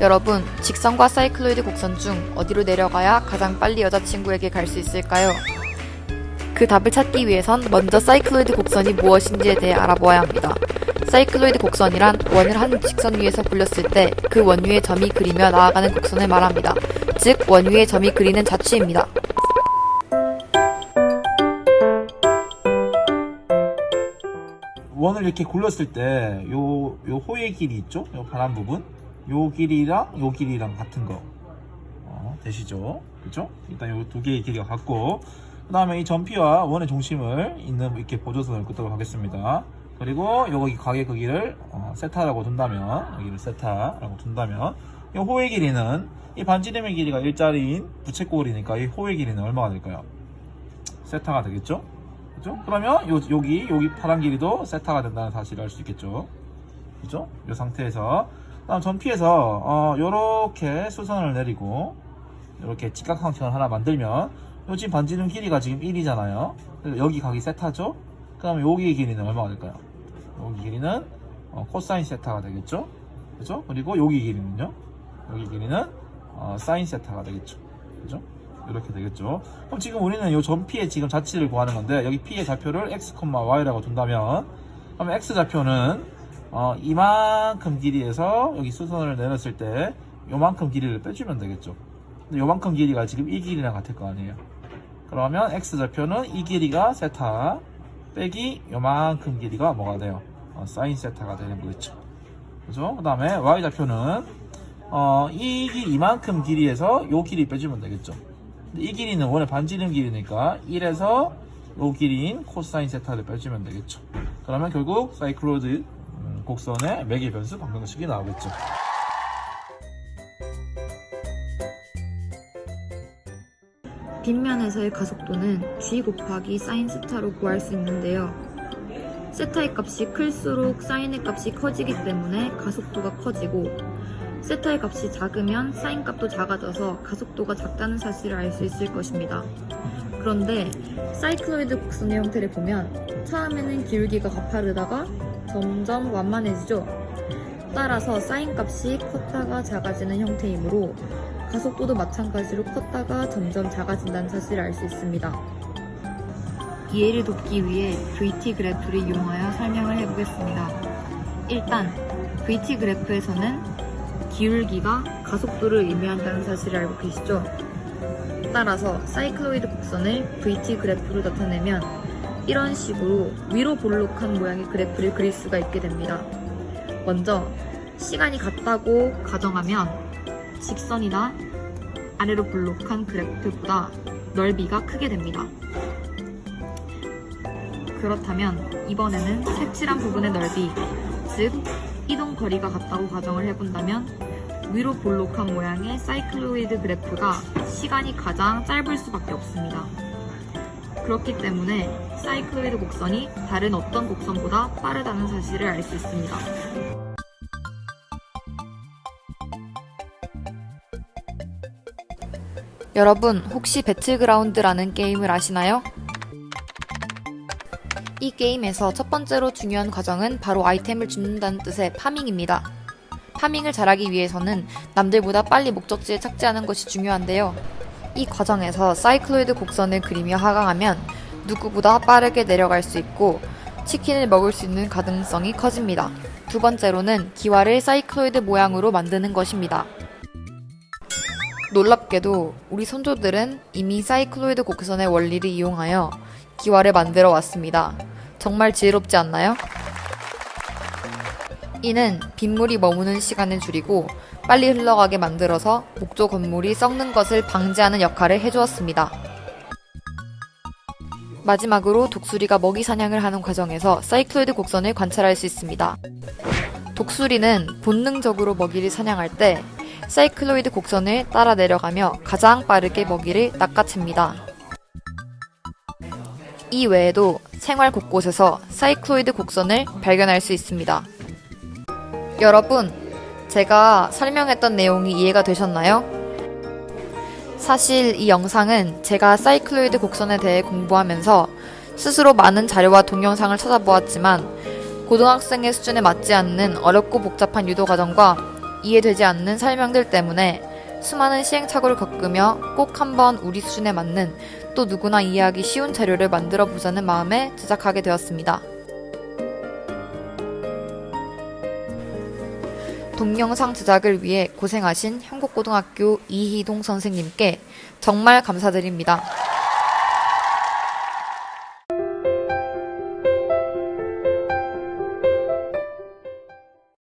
여러분, 직선과 사이클로이드 곡선 중 어디로 내려가야 가장 빨리 여자친구에게 갈 수 있을까요? 그 답을 찾기 위해선 먼저 사이클로이드 곡선이 무엇인지에 대해 알아보아야 합니다. 사이클로이드 곡선이란 원을 한 직선 위에서 굴렸을 때 그 원 위에 점이 그리며 나아가는 곡선을 말합니다. 즉, 원 위에 점이 그리는 자취입니다. 원을 이렇게 굴렸을 때 요 호의 길이 있죠? 요 파란 부분, 요 길이랑 같은 거 되시죠? 그죠? 일단 요 두 개의 길이가 같고, 그 다음에 이 점피와 원의 중심을 있는 이렇게 보조선을 끄도록 하겠습니다. 그리고 여기 각의 크기를 세타라고 둔다면, 여기를 세타라고 둔다면, 이 호의 길이는 이 반지름의 길이가 일자리인 부채꼴이니까 이 호의 길이는 얼마가 될까요? 세타가 되겠죠? 그죠? 그러면 여기 파란 길이도 세타가 된다는 사실을 알 수 있겠죠? 그죠? 이 상태에서 다음 점피에서 요렇게 수선을 내리고 이렇게 직각삼각형을 하나 만들면 요 지금 반지름 길이가 지금 1이잖아요. 여기 각이 세타죠? 그러면 여기의 길이는 얼마가 될까요? 여기 길이는 코사인 세타가 되겠죠? 그죠? 그리고 여기 길이는요? 여기 길이는 사인 세타가 되겠죠? 그죠? 이렇게 되겠죠. 그럼 지금 우리는 이 점피의 지금 자치를 구하는 건데, 여기 p의 좌표를 x, y라고 둔다면, 그러면 x 좌표는 이만큼 길이에서 여기 수선을 내렸을 때 요만큼 길이를 빼주면 되겠죠. 근데 요만큼 길이가 지금 이 길이랑 같을 거 아니에요. 그러면 x 좌표는 이 길이가 세타 빼기 요만큼 길이가 뭐가 돼요? 사인 세타가 되는 거겠죠. 그죠? 그 다음에 y 좌표는 이만큼 길이에서 요 길이 빼주면 되겠죠. 이 길이는 원의 반지름 길이니까 1에서 요 길이인 코사인 세타를 빼주면 되겠죠. 그러면 결국 사이클로이드 곡선의 매개 변수 방정식이 나오겠죠. 빗면에서의 가속도는 g 곱하기 사인 세타로 구할 수 있는데요. 세타의 값이 클수록 사인의 값이 커지기 때문에 가속도가 커지고, 세타의 값이 작으면 사인 값도 작아져서 가속도가 작다는 사실을 알 수 있을 것입니다. 그런데 사이클로이드 곡선의 형태를 보면 처음에는 기울기가 가파르다가 점점 완만해지죠. 따라서 사인 값이 컸다가 작아지는 형태이므로 가속도도 마찬가지로 컸다가 점점 작아진다는 사실을 알 수 있습니다. 이해를 돕기 위해 VT 그래프를 이용하여 설명을 해보겠습니다. 일단 VT 그래프에서는 기울기가 가속도를 의미한다는 사실을 알고 계시죠? 따라서 사이클로이드 곡선을 VT 그래프로 나타내면 이런 식으로 위로 볼록한 모양의 그래프를 그릴 수가 있게 됩니다. 먼저 시간이 같다고 가정하면 직선이나 아래로 볼록한 그래프보다 넓이가 크게 됩니다. 그렇다면 이번에는 색칠한 부분의 넓이, 즉 이동 거리가 같다고 가정을 해본다면 위로 볼록한 모양의 사이클로이드 그래프가 시간이 가장 짧을 수밖에 없습니다. 그렇기 때문에 사이클로이드 곡선이 다른 어떤 곡선보다 빠르다는 사실을 알 수 있습니다. 여러분, 혹시 배틀그라운드라는 게임을 아시나요? 이 게임에서 첫 번째로 중요한 과정은 바로 아이템을 줍는다는 뜻의 파밍입니다. 파밍을 잘하기 위해서는 남들보다 빨리 목적지에 착지하는 것이 중요한데요. 이 과정에서 사이클로이드 곡선을 그리며 하강하면 누구보다 빠르게 내려갈 수 있고 치킨을 먹을 수 있는 가능성이 커집니다. 두 번째로는 기와를 사이클로이드 모양으로 만드는 것입니다. 놀랍게도 우리 선조들은 이미 사이클로이드 곡선의 원리를 이용하여 기와를 만들어 왔습니다. 정말 지혜롭지 않나요? 이는 빗물이 머무는 시간을 줄이고 빨리 흘러가게 만들어서 목조 건물이 썩는 것을 방지하는 역할을 해주었습니다. 마지막으로 독수리가 먹이 사냥을 하는 과정에서 사이클로이드 곡선을 관찰할 수 있습니다. 독수리는 본능적으로 먹이를 사냥할 때 사이클로이드 곡선을 따라 내려가며 가장 빠르게 먹이를 낚아챕니다. 이 외에도 생활 곳곳에서 사이클로이드 곡선을 발견할 수 있습니다. 여러분, 제가 설명했던 내용이 이해가 되셨나요? 사실 이 영상은 제가 사이클로이드 곡선에 대해 공부하면서 스스로 많은 자료와 동영상을 찾아보았지만 고등학생의 수준에 맞지 않는 어렵고 복잡한 유도 과정과 이해되지 않는 설명들 때문에 수많은 시행착오를 겪으며 꼭 한번 우리 수준에 맞는 또 누구나 이해하기 쉬운 자료를 만들어 보자는 마음에 제작하게 되었습니다. 동영상 제작을 위해 고생하신 한국고등학교 이희동 선생님께 정말 감사드립니다.